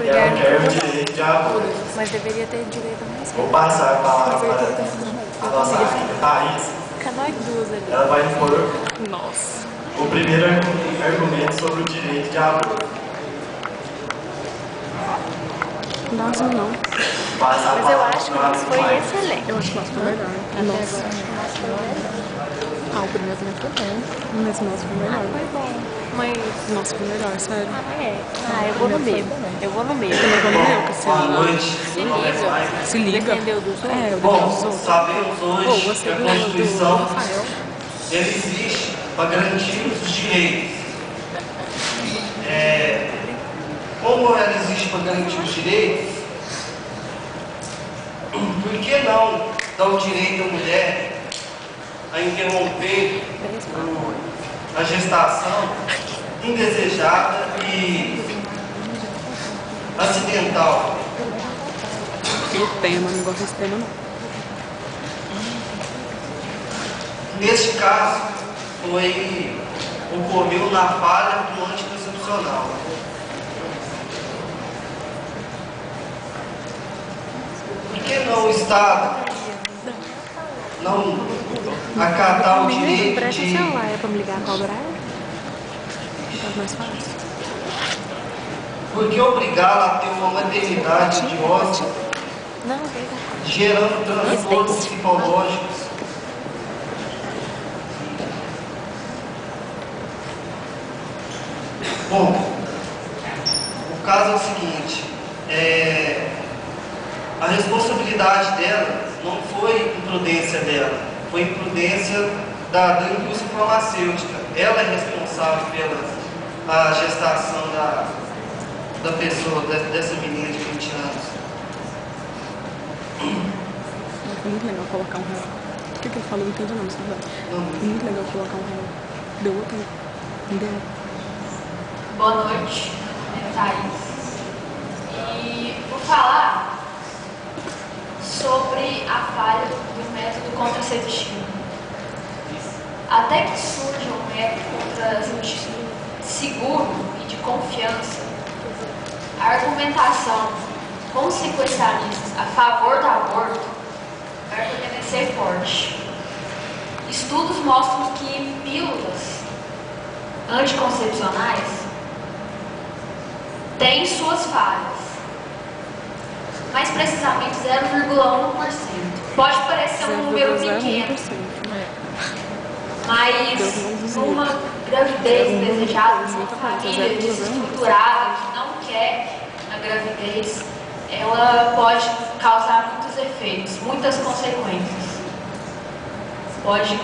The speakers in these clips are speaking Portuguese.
E ela quer o não direito de aborto. mas deveria ter direito a mais. Vou passar a palavra para a nossa amiga Thaís. Fica nós duas ali. Ela vai impor Nossa. o primeiro argumento sobre o direito de aborto. Nossa, não. Passa a Mas eu palavra acho que o para nosso foi Maia. excelente. Eu acho que o nosso foi melhor. Nossa. Ah, o primeiro também foi bom. Mas o nosso foi melhor. Foi bom. Mas. O nosso foi melhor, sério. Eu vou no meio. Eu vou no meio. Eu também vou no meu, porque Boa se noite. Se Meu nome é liga. Maia. se liga. Defendeu dos outros? É, eu Bom, defendo os outros. sabemos hoje Você que a do Constituição Rafael. ele existe para garantir os direitos. Como ela existe para garantir os direitos, por que não dar o direito à mulher a interromper a gestação indesejada e acidental? O tema, não gosto desse tema, não. Neste caso, ocorreu na falha do anticoncepcional. Por que não o Estado não acatar o direito Presta de... celular, é pra me ligar a cobrar? Tá mais fácil. Por que obrigá-la a ter uma maternidade odiosa, Não, verdade. gerando transtornos psicológicos? Bom, o caso é o seguinte, a responsabilidade dela não foi imprudência dela, foi imprudência da indústria farmacêutica. Ela é responsável pela gestação da pessoa, dessa menina de 20 anos. Foi muito legal colocar um real. O que ele falou? Não entendi não, mas tudo bem. Foi muito legal colocar um real. Deu outro. Entendeu? Boa noite, meu nome é Thaís. E vou falar sobre a falha do método contraceptivo. Até que surja um método contraceptivo seguro e de confiança, a argumentação consequencialista a favor do aborto vai permanecer forte. Estudos mostram que pílulas anticoncepcionais têm suas falhas, mais precisamente 0,1%. Pode parecer um número pequeno, mas uma gravidez desejada, uma família desestruturada que não quer a gravidez, ela pode causar muitos efeitos, muitas consequências. Pode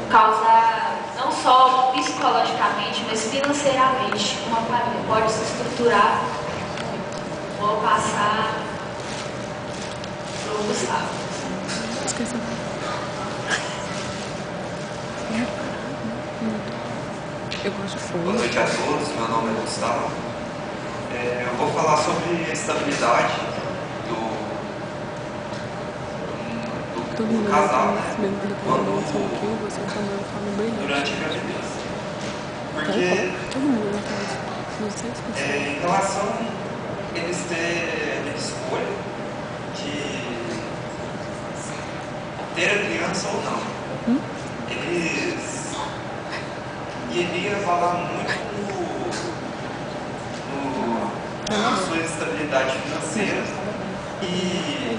causar não só psicologicamente, mas financeiramente. Uma família pode se estruturar ou passar por um obstáculo. Esqueci. Eu gosto de fogo. Boa noite a todos, meu nome é Gustavo. Eu vou falar sobre a estabilidade Todo do mundo casal, né? Durante a gravidez. Porque Todo mundo na casa. Não sei se em relação a eles terem a escolha de ter a criança ou não, eles iriam falar muito na sua estabilidade financeira e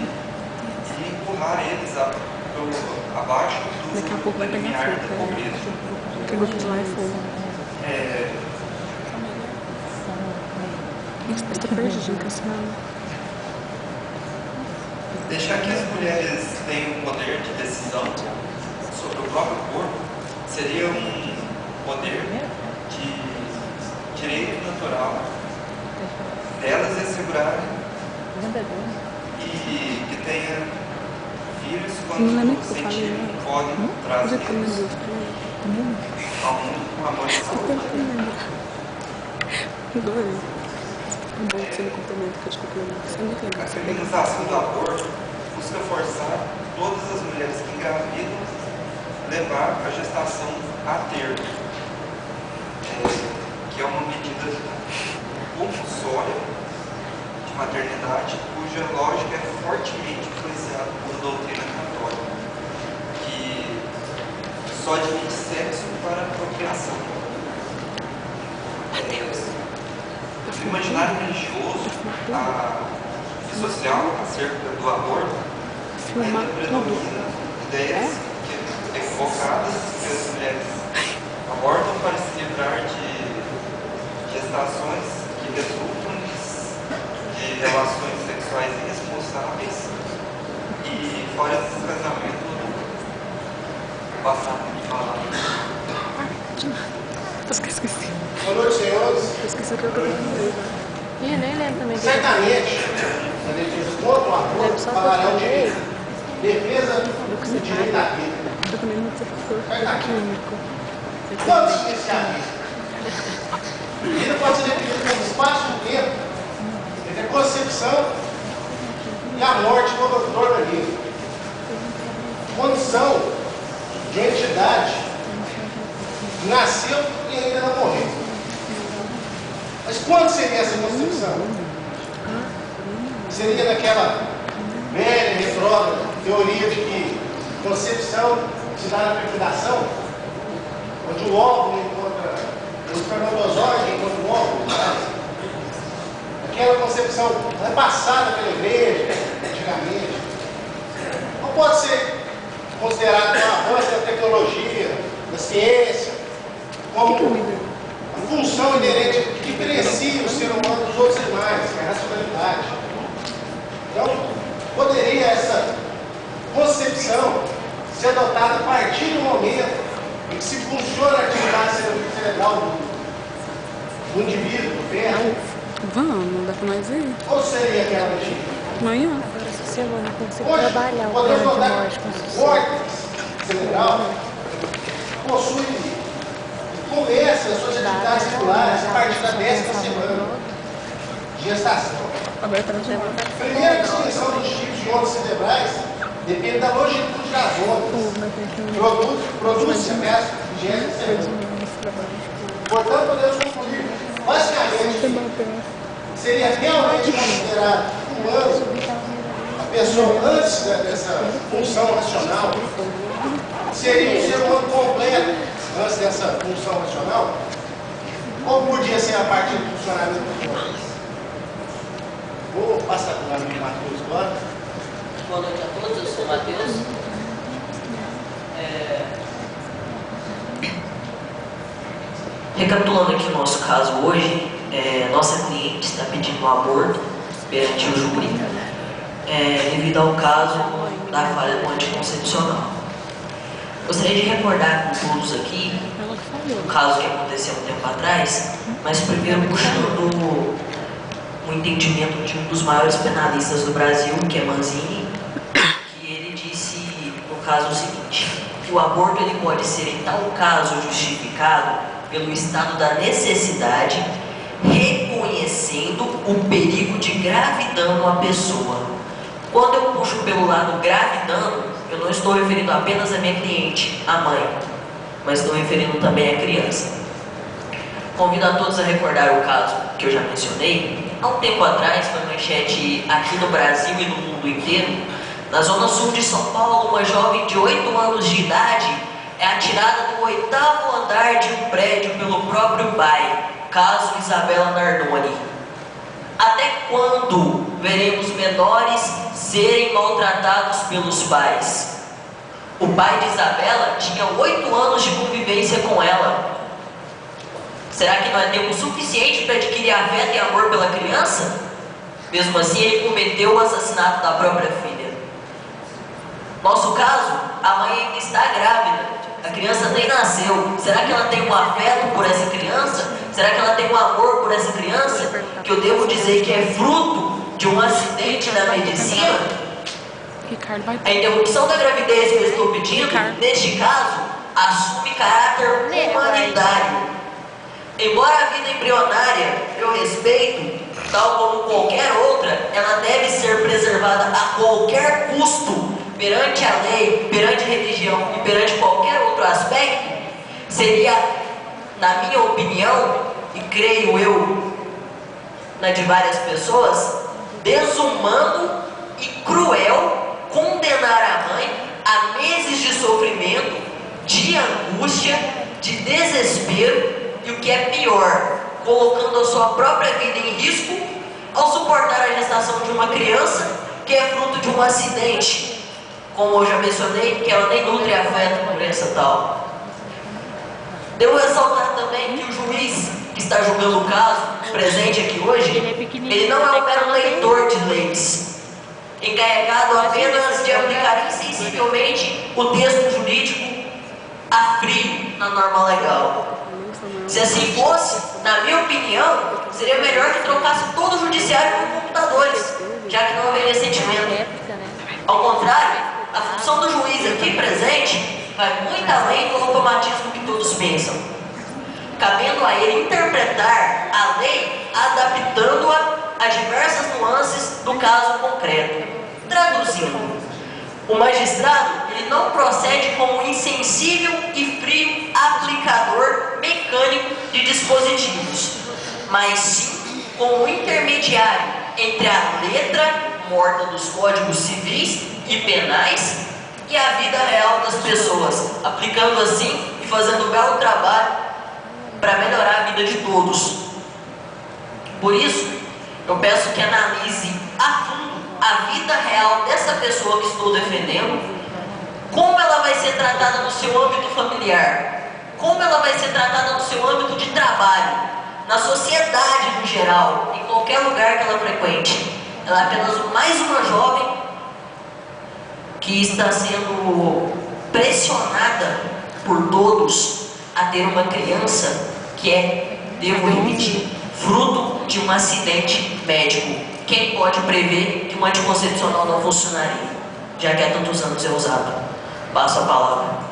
empurrar eles abaixo daqui a pouco vai do pegar limiar fogo, da pobreza. porque o grupo lá é fogo. Estou perdida, assim. Deixar que as mulheres tenham o poder de decisão sobre o próprio corpo seria um poder de direito natural delas assegurarem e que tenha filhos Não é nem quando que eu falei, sentirem né? que podem trazer ao mundo com amor e saúde. Adorei. É bom que você me complementa, que eu acho que isso é muito legal. A criminalização do aborto busca forçar todas as mulheres que engravidam levar a gestação a termo, que é uma medida compulsória maternidade, cuja lógica é fortemente influenciada por doutrina católica, que só admite sexo para procriação. O imaginário religioso e social acerca do aborto ainda predomina ideias equivocadas que as mulheres abortam para se livrar de gestações que resultam de relações sexuais irresponsáveis e fora desse casamento passado de falar. Esqueci. Boa noite, senhores. Esqueci o que eu tô falando. Ih, nem lembro também. Certamente, a defesa contra o aborto falarão de defesa do direito à vida. Eu também não sei professor químico. Todos inicia a vida. A vida pode ser definida como espaço e tempo entre a concepção e a morte do organismo. Condição de uma entidade que nasceu e ainda não morreu. Mas quando seria essa concepção? Seria naquela velha, retrógrada teoria de que concepção se dá na fecundação, onde o óvulo encontra o espermatozoide, encontra o óvulo. Aquela concepção é passada pela igreja, antigamente. Não pode ser considerado um avanço da tecnologia, da ciência, como a função inerente que diferencia o ser humano dos outros animais, que é a racionalidade. Então, poderia essa concepção ser adotada a partir do momento em que se funciona a atividade cerebral do indivíduo, do ferro. Vamos, dá pra nós ir. Qual seria aquela medida? Amanhã. Agora, se eu não consigo Hoje, trabalhar o podemos plano de notar morte com que o sucesso. córtex cerebral possui e começa as suas atividades celulares a partir da 10ª semana de gestação. Agora tá no A primeira distinção dos tipos de ondas cerebrais depende da longitude das ondas. Produz-se até a 20ª semana. Portanto, podemos concluir, basicamente, seria realmente considerado humano a pessoa antes dessa função racional, seria um ser humano completo antes dessa função racional, ou podia ser a partir do funcionamento dos órgãos? Vou passar para o amigo Matheus agora. Boa noite a todos, eu sou o Matheus. Recapitulando aqui o nosso caso hoje, nossa cliente está pedindo um aborto perante o júri devido ao caso da falha do anticoncepcional. Gostaria de recordar com todos aqui um caso que aconteceu um tempo atrás, mas primeiro puxando o entendimento de um dos maiores penalistas do Brasil, que é Manzini, que ele disse no caso o seguinte: que o aborto ele pode ser em tal caso justificado pelo estado da necessidade, reconhecendo o perigo de grave dano à pessoa. Quando eu puxo pelo lado grave dano, eu não estou referindo apenas a minha cliente, a mãe, mas estou referindo também a criança. Convido a todos a recordar o caso que eu já mencionei. Há um tempo atrás, foi manchete aqui no Brasil e no mundo inteiro. Na zona sul de São Paulo, uma jovem de 8 anos de idade é atirada do 8º andar de um prédio pelo próprio pai, caso Isabela Nardoni. Até quando veremos menores serem maltratados pelos pais? O pai de Isabela tinha 8 anos de convivência com ela. Será que não é tempo suficiente para adquirir afeto e amor pela criança? Mesmo assim, ele cometeu o assassinato da própria filha. Nosso caso, a mãe ainda está grávida. A criança nem nasceu. Será que ela tem um afeto por essa criança? Será que ela tem um amor por essa criança? Que eu devo dizer que é fruto de um acidente da medicina? A interrupção da gravidez que eu estou pedindo, neste caso, assume caráter humanitário. Embora a vida embrionária eu respeito, tal como qualquer outra, ela deve ser preservada a qualquer custo perante a lei, perante a religião e perante qualquer outro aspecto. Seria, na minha opinião, e creio eu, na de várias pessoas, desumano e cruel condenar a mãe a meses de sofrimento, de angústia, de desespero e o que é pior, colocando a sua própria vida em risco ao suportar a gestação de uma criança que é fruto de um acidente, como eu já mencionei, que ela nem nutre afeto por essa tal. Devo ressaltar também que o juiz que está julgando o caso, presente aqui hoje, ele não é um mero leitor de leis, encarregado apenas de aplicar insensivelmente o texto jurídico a frio na norma legal. Se assim fosse, na minha opinião, seria melhor que trocasse todo o judiciário por computadores, já que não haveria sentimento. Ao contrário, a função do juiz aqui presente vai muito além do automatismo que todos pensam, cabendo a ele interpretar a lei, adaptando-a a diversas nuances do caso concreto. Traduzindo, o magistrado ele não procede como insensível e frio aplicador mecânico de dispositivos, mas sim como intermediário entre a letra morta dos códigos civis e penais e a vida real das pessoas, aplicando assim e fazendo um belo trabalho para melhorar a vida de todos. Por isso, eu peço que analise a fundo a vida real dessa pessoa que estou defendendo, como ela vai ser tratada no seu âmbito familiar, como ela vai ser tratada no seu âmbito de trabalho, na sociedade no geral, em qualquer lugar que ela frequente. Ela é apenas mais uma jovem que está sendo pressionada por todos a ter uma criança que é, devo repetir, fruto de um acidente médico. Quem pode prever que um anticoncepcional não funcionaria, já que há tantos anos é usado? Passo a palavra.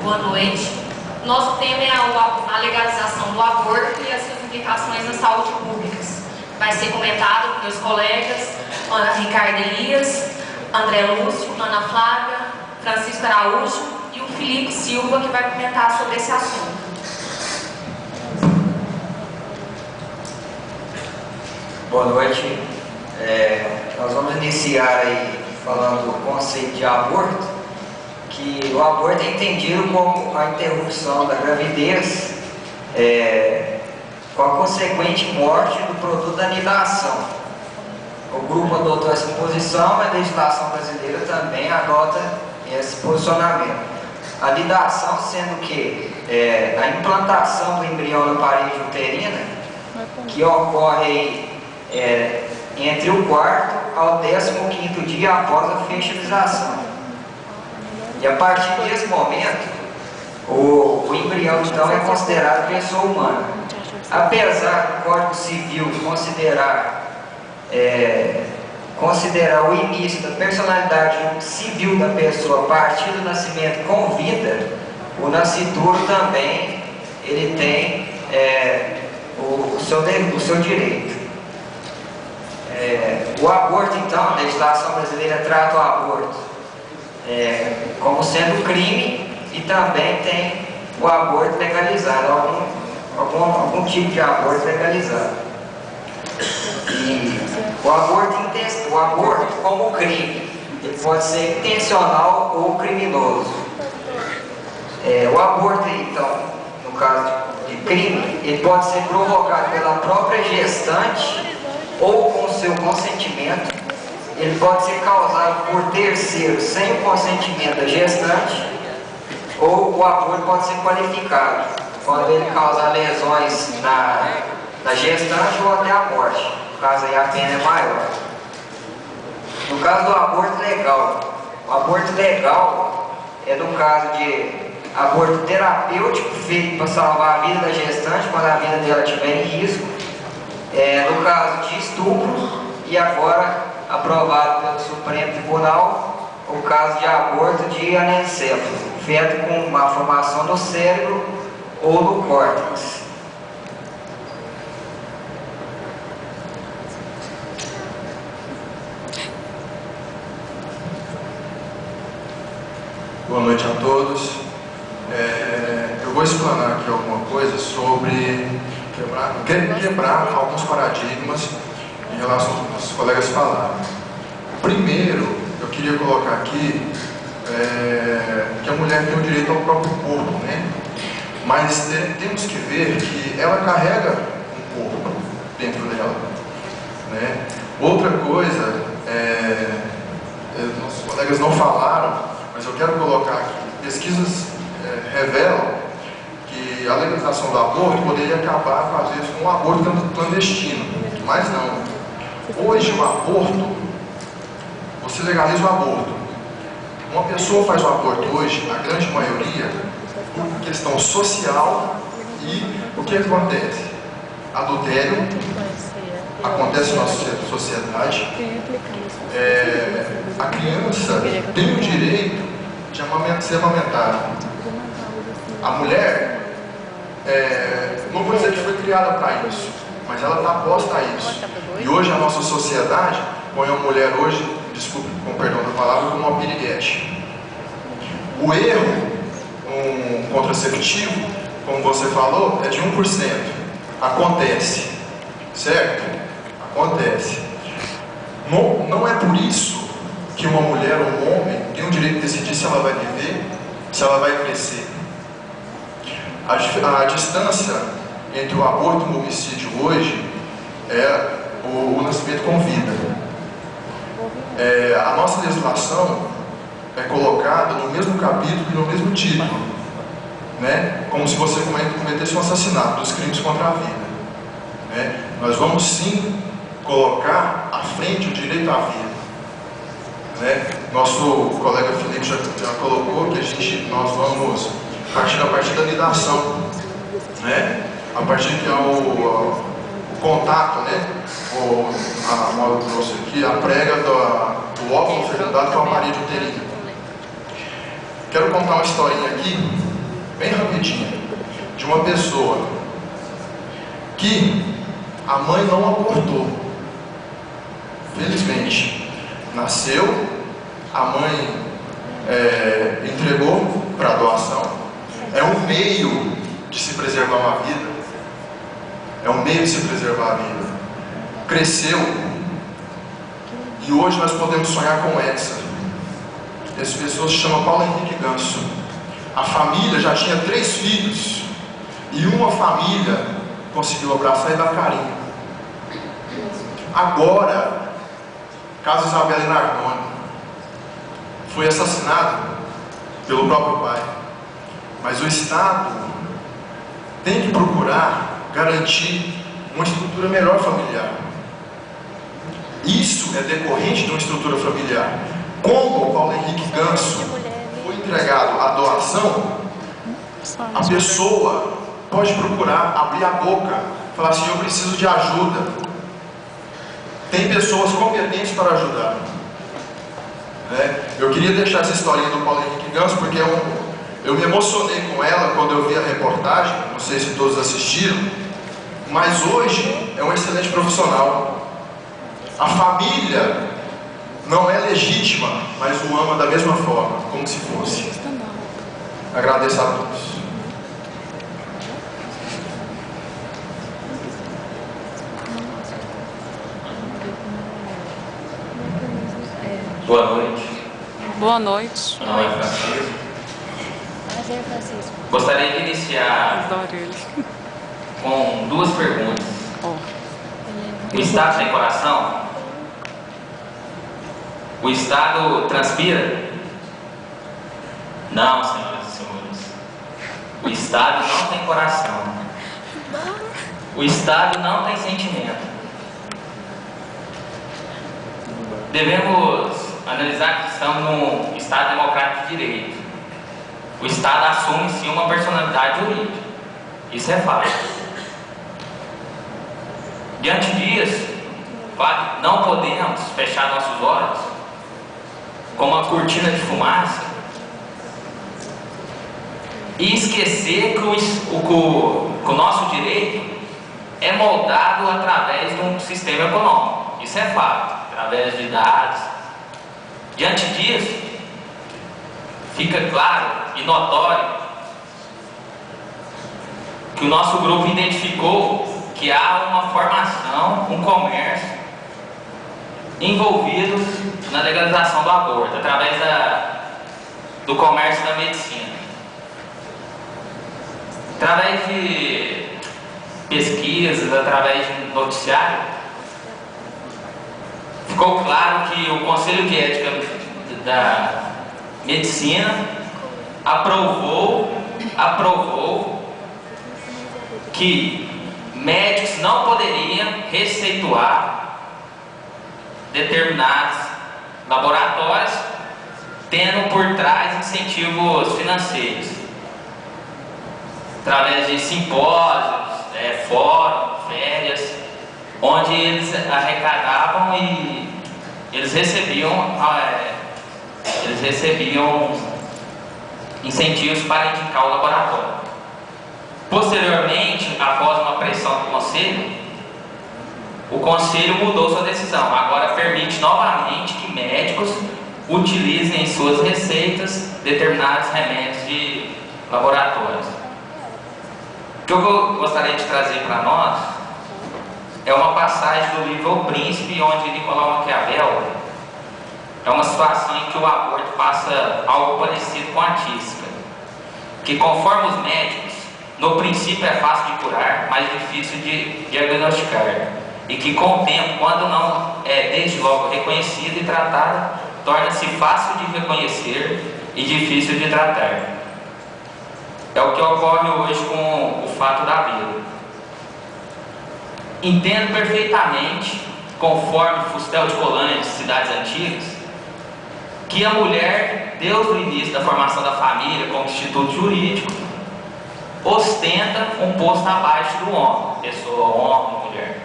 Boa noite. Nosso tema é a legalização do aborto e as suas implicações na saúde pública. Vai ser comentado por meus colegas Ricardo Elias, André Lúcio, Ana Flávia, Francisco Araújo e o Felipe Silva, que vai comentar sobre esse assunto. Boa noite. Nós vamos iniciar aí falando do conceito de aborto, que o aborto é entendido como a interrupção da gravidez com a consequente morte do produto da anidação. O grupo adotou essa posição, a legislação brasileira também adota esse posicionamento. A anidação sendo que a implantação do embrião na parede uterina, que ocorre entre o quarto ao 15º dia após a fertilização. E a partir desse momento, o embrião então é considerado pessoa humana. Apesar do Código Civil considerar o início da personalidade civil da pessoa a partir do nascimento com vida, o nascituro também ele tem o seu direito. O aborto, então, a legislação brasileira trata o aborto como sendo crime e também tem o aborto legalizado, algum tipo de aborto legalizado. E o aborto como crime, ele pode ser intencional ou criminoso. O aborto, então, no caso de crime, ele pode ser provocado pela própria gestante ou com o seu consentimento. Ele pode ser causado por terceiros sem o consentimento da gestante, ou o aborto pode ser qualificado quando ele causar lesões na gestante ou até a morte. No caso aí a pena é maior. No caso do aborto legal, o aborto legal é no caso de aborto terapêutico feito para salvar a vida da gestante quando a vida dela estiver em risco. No caso de estupro, e agora aprovado pelo Supremo Tribunal, o caso de aborto de anencefalo, feito com uma formação no cérebro ou no córtex. Boa noite a todos. vou explanar aqui alguma coisa sobre quebrar alguns paradigmas em relação aos que os colegas falaram. Primeiro, eu queria colocar aqui que a mulher tem o direito ao próprio corpo, né? Mas temos que ver que ela carrega um corpo dentro dela, né? Outra coisa, nossos colegas não falaram, mas eu quero colocar aqui, pesquisas revelam que a legalização do aborto poderia acabar, às vezes, com um aborto clandestino, mas não. Hoje o aborto, você legaliza o aborto. Uma pessoa faz o aborto hoje, a grande maioria, por questão social. E o que acontece? Adultério acontece na nossa sociedade. A criança tem o direito de ser amamentada. A mulher, não vou dizer que foi criada para isso, mas ela está posta a isso. E hoje a nossa sociedade põe a mulher hoje, desculpe, com perdão da palavra, como uma piriguete. O erro, um contraceptivo, como você falou, é de 1%. Acontece, certo? Acontece. Não é por isso que uma mulher ou um homem tem o direito de decidir se ela vai viver, se ela vai crescer. A distância entre o aborto e o homicídio hoje é o nascimento com vida. A nossa legislação é colocada no mesmo capítulo e no mesmo título, né? Como se você cometesse um assassinato, dos crimes contra a vida, né? Nós vamos sim colocar à frente o direito à vida, né? Nosso colega Felipe já colocou que nós vamos partir da nidação, né? A partir que é o contato, né? A moda trouxe aqui, a prega do óvulo fecundado com a parede uterina. Quero contar uma historinha aqui, bem rapidinha, de uma pessoa que a mãe não abortou. Felizmente, nasceu, a mãe entregou para doação. É um meio de se preservar uma vida. É um meio de se preservar a vida. Cresceu. E hoje nós podemos sonhar com Hexa. Essa pessoa se chama Paulo Henrique Ganso. A família já tinha 3 filhos. E uma família conseguiu abraçar e dar carinho. Agora, caso Isabela Nardoni foi assassinado pelo próprio pai. Mas o Estado tem que procurar garantir uma estrutura melhor familiar. Isso é decorrente de uma estrutura familiar. Como o Paulo Henrique Ganso foi entregado à doação, a pessoa pode procurar abrir a boca, falar assim: eu preciso de ajuda. Tem pessoas competentes para ajudar. Eu queria deixar essa historinha do Paulo Henrique Ganso porque eu me emocionei com ela quando eu vi a reportagem. Não sei se todos assistiram, mas hoje é um excelente profissional. A família não é legítima, mas o ama da mesma forma, como se fosse. Agradeço a todos. Boa noite. Boa noite. Meu nome é Francisco. Prazer, Francisco. Gostaria de iniciar com 2 perguntas. O Estado tem coração? O Estado transpira? Não, senhoras e senhores. O Estado não tem coração. O Estado não tem sentimento. Devemos analisar que estamos num Estado democrático de direito. O Estado assume sim uma personalidade jurídica. Isso é fato. Diante disso, não podemos fechar nossos olhos com uma cortina de fumaça e esquecer que o nosso direito é moldado através de um sistema econômico. Isso é fato, através de dados. Diante disso, fica claro e notório que o nosso grupo identificou que há uma formação, um comércio envolvidos na legalização do aborto, através do comércio da medicina. Através de pesquisas, através de noticiário, ficou claro que o Conselho de Ética da Medicina aprovou que médicos não poderiam receituar determinados laboratórios, tendo por trás incentivos financeiros, através de simpósios, fóruns, férias, onde eles arrecadavam e eles recebiam incentivos para indicar o laboratório. Posteriormente, após uma pressão do o Conselho mudou sua decisão. Agora permite novamente que médicos utilizem em suas receitas determinados remédios de laboratórios. O que eu gostaria de trazer para nós é uma passagem do livro O Príncipe, onde Nicolau Maquiavel é uma situação em que o aborto passa algo parecido com a tísica, que conforme os médicos, no princípio é fácil de curar, mas difícil de diagnosticar, e que com o tempo, quando não é desde logo reconhecido e tratado, torna-se fácil de reconhecer e difícil de tratar. É o que ocorre hoje com o fato da vida. Entendo perfeitamente, conforme Fustel de Colanges, Cidades Antigas, que a mulher, desde o início da formação da família como instituto jurídico, ostenta um posto abaixo do homem, pessoa, homem, mulher.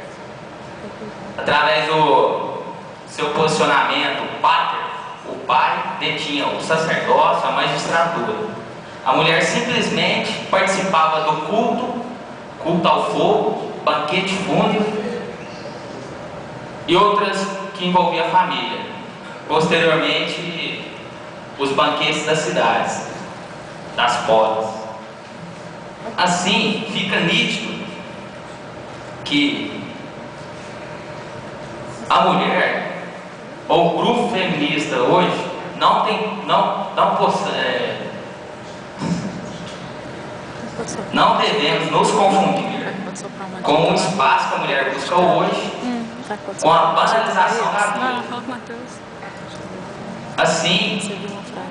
Através do seu posicionamento pater, o pai detinha o sacerdócio, a magistratura. A mulher simplesmente participava do culto ao fogo, banquete fúnebre e outras que envolviam a família. Posteriormente, os banquetes das cidades, das polis. Assim, fica nítido que a mulher, ou o grupo feminista hoje, não devemos nos confundir com o espaço que a mulher busca hoje, com a banalização da vida. Assim,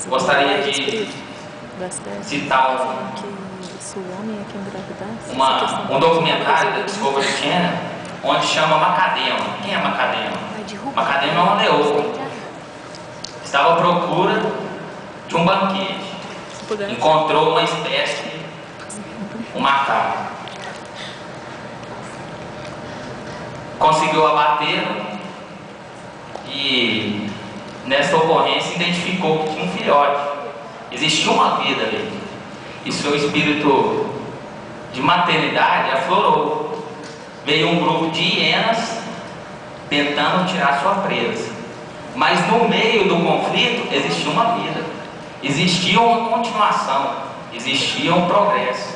gostaria de citar um documentário da Discovery Channel, onde chama Macadema. Quem é Macadema? Macadema é uma leoa. Estava à procura de um banquete. Encontrou uma espécie de um macaco. Conseguiu abatê-lo e nessa ocorrência identificou que tinha um filhote. Existia uma vida ali. E seu espírito de maternidade aflorou. Veio um grupo de hienas tentando tirar sua presa. Mas no meio do conflito existia uma vida. Existia uma continuação. Existia um progresso.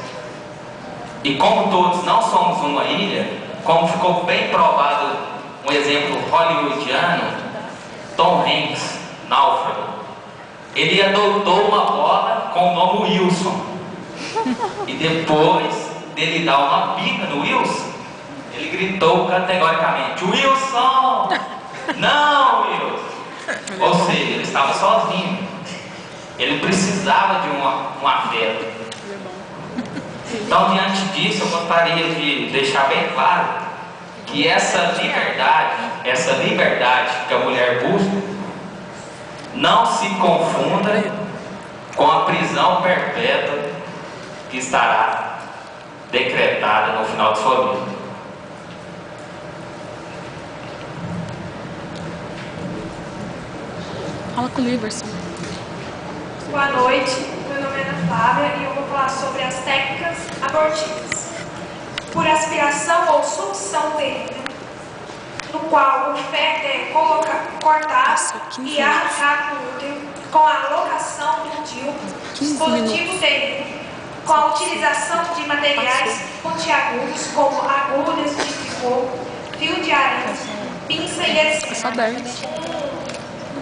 E como todos não somos uma ilha, como ficou bem provado um exemplo hollywoodiano, Tom Hanks, Náufrago, ele adotou uma bola com o nome Wilson. E depois dele dar uma pica no Wilson, ele gritou categoricamente: Wilson! Não, Wilson! Ou seja, ele estava sozinho. Ele precisava de um afeto. Então, diante disso, eu gostaria de deixar bem claro que essa liberdade que a mulher busca, não se confunda com a prisão perpétua que estará decretada no final de sua vida. Fala com o Liverson. Boa noite, meu nome é Ana Flávia e eu vou falar sobre as técnicas abortivas. Por aspiração ou sucção uterina, no qual o feto é cortar e arrancar o útero com a alocação do DIU, dispositivo uterino, com a utilização de materiais pontiagudos, como agulhas de tricô, fio de arame, pinça e etc.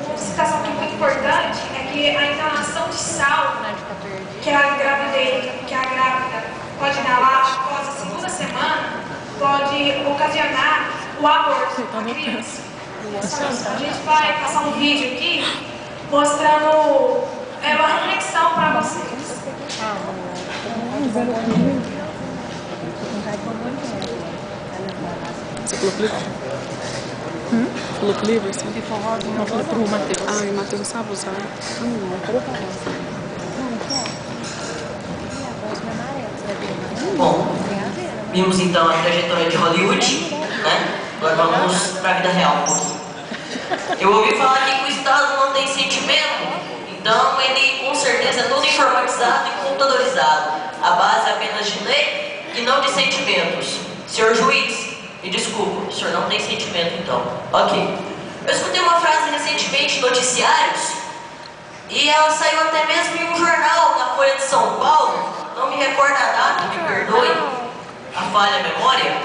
Uma citação aqui muito importante é que a inalação de sal que a grávida pode inalar após a segunda semana pode ocasionar o aborto da criança. A gente vai passar um vídeo aqui mostrando uma reflexão para vocês. Você falou pro livro? Falou pro livro? Não, falou pro Matheus. Ah, e o Matheus sabe usar. Bom, vimos então a trajetória de Hollywood, né? Agora vamos para a vida real um pouquinho. Eu ouvi falar que o Estado não tem sentimento, então ele com certeza é todo informatizado e computadorizado. A base é apenas de lei e não de sentimentos. Senhor juiz, me desculpa, o senhor não tem sentimento então. Ok. Eu escutei uma frase recentemente em noticiários e ela saiu até mesmo em um jornal na Folha de São Paulo. Não me recordo a data, me perdoe a falha memória,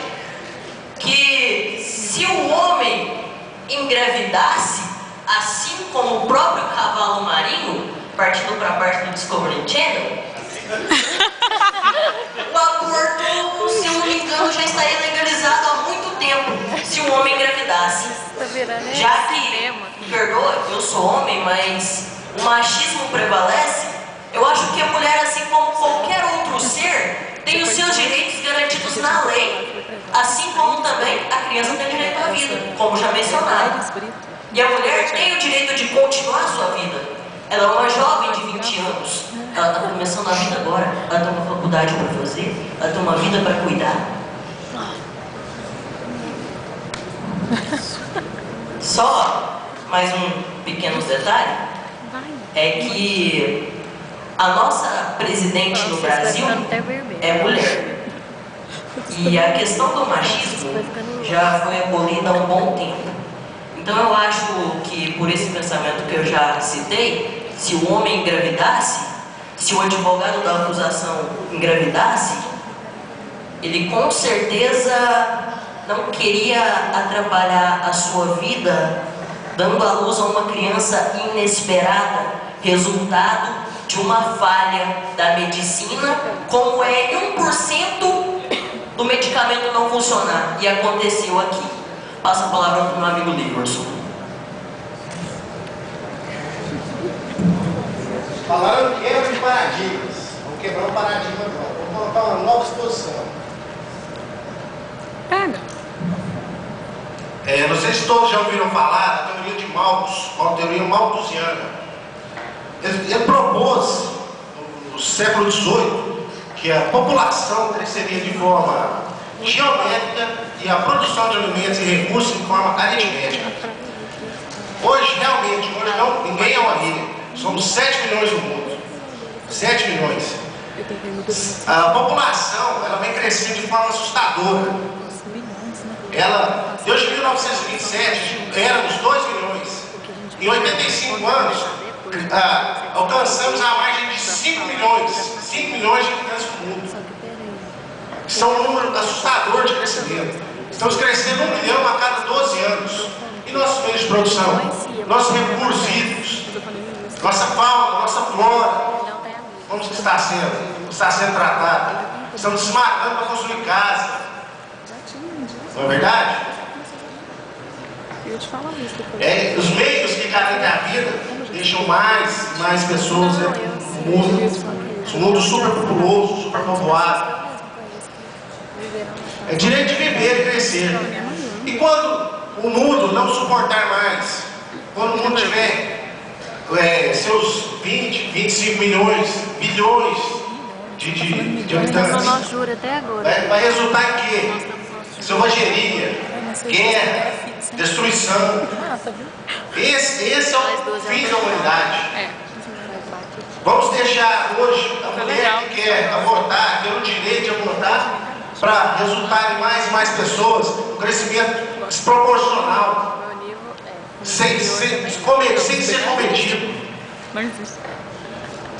que se o homem engravidasse, assim como o próprio cavalo marinho, partindo para a parte do Discovery Channel, o aborto, se eu não me engano, já estaria legalizado há muito tempo, se o homem engravidasse. Já que, me perdoa, eu sou homem, mas o machismo prevalece, eu acho que a mulher, assim como qualquer outro ser, tem os seus direitos garantidos na lei, assim como também a criança tem direito à vida, como já mencionado. E a mulher tem o direito de continuar a sua vida. Ela é uma jovem de 20 anos, ela está começando a vida agora, ela tem uma faculdade para fazer, ela tem uma vida para cuidar. Só mais um pequeno detalhe, é que a nossa presidente no Brasil é mulher. E a questão do machismo já foi abolida há um bom tempo. Então eu acho que por esse pensamento que eu já citei, se o homem engravidasse, se o advogado da acusação engravidasse, ele com certeza não queria atrapalhar a sua vida, dando à luz a uma criança inesperada, resultado de uma falha da medicina, como é 1% do medicamento não funcionar. E aconteceu aqui. Passo a palavra para o meu amigo Liverson. Falaram quebra de paradigmas. Vamos quebrar um paradigma agora. Vamos colocar uma nova exposição. Não sei se todos já ouviram falar da teoria de Malthus, uma teoria malthusiana. Ele propôs, no século XVIII, que a população cresceria de forma geométrica e a produção de alimentos e recursos de forma aritmética. Hoje, realmente, ninguém é uma ilha. Somos 7 milhões no mundo. 7 milhões. A população, ela vem crescendo de forma assustadora. Desde 1927, éramos 2 milhões. Em 85 anos, alcançamos a margem de 5 milhões. 5 milhões de habitantes no mundo. Isso é um número assustador de crescimento. Estamos crescendo 1 milhão a cada 12 anos. E nossos meios de produção, nossos recursos hídricos, nossa fauna, nossa flora, como está sendo tratado? Estamos se matando para construir casa. Não é verdade? Os meios que garantem a vida deixam mais pessoas no mundo. Um mundo superpopuloso, superpovoado. É direito de viver e crescer. E quando o mundo não suportar mais, quando o mundo tiver seus 20, 25 milhões, bilhões de habitantes, vai resultar em quê? Selvageria, guerra, destruição. Esse é o fim da humanidade. Vamos deixar hoje a mulher que quer abortar, ter o direito de abortar, para resultar em mais e mais pessoas, um crescimento desproporcional, sem ser cometido.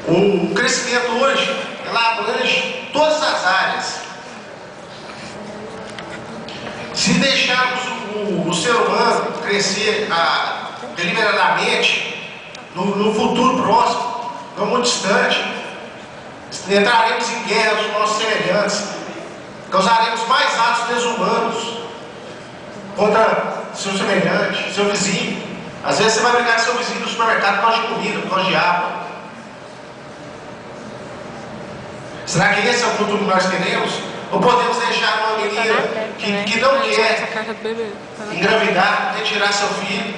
O crescimento hoje, ela abrange todas as áreas. Se deixarmos o ser humano crescer deliberadamente, no futuro próximo, não muito distante, entraremos em guerra com os nossos semelhantes, causaremos mais atos desumanos contra seu semelhante, seu vizinho. Às vezes você vai brigar com seu vizinho no supermercado por causa de comida, por causa de água. Será que esse é o futuro que nós queremos? Ou podemos deixar uma menina que não quer engravidar, retirar seu filho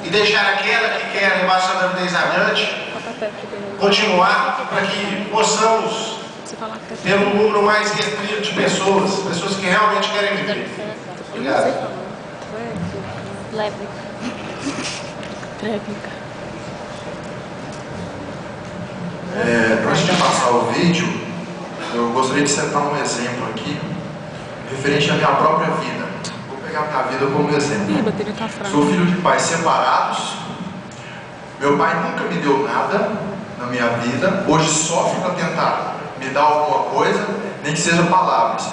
e deixar aquela que quer levar sua gravidez adiante, continuar para que possamos ter um número mais restrito de pessoas que realmente querem viver. Obrigado. Antes de passar o vídeo, eu gostaria de citar um exemplo aqui, referente à minha própria vida. Vou pegar minha vida como exemplo. Sou filho de pais separados. Meu pai nunca me deu nada na minha vida. Hoje sofre para tentar me dar alguma coisa, nem que seja palavras.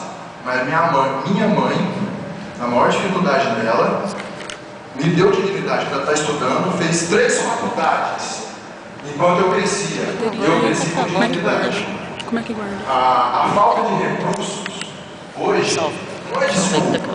Mas minha mãe, na maior dificuldade dela, me deu dignidade para estar estudando, fez 3 faculdades enquanto eu crescia. Eu cresci com dignidade. Como é que guarda? A falta de recursos hoje não é desculpa.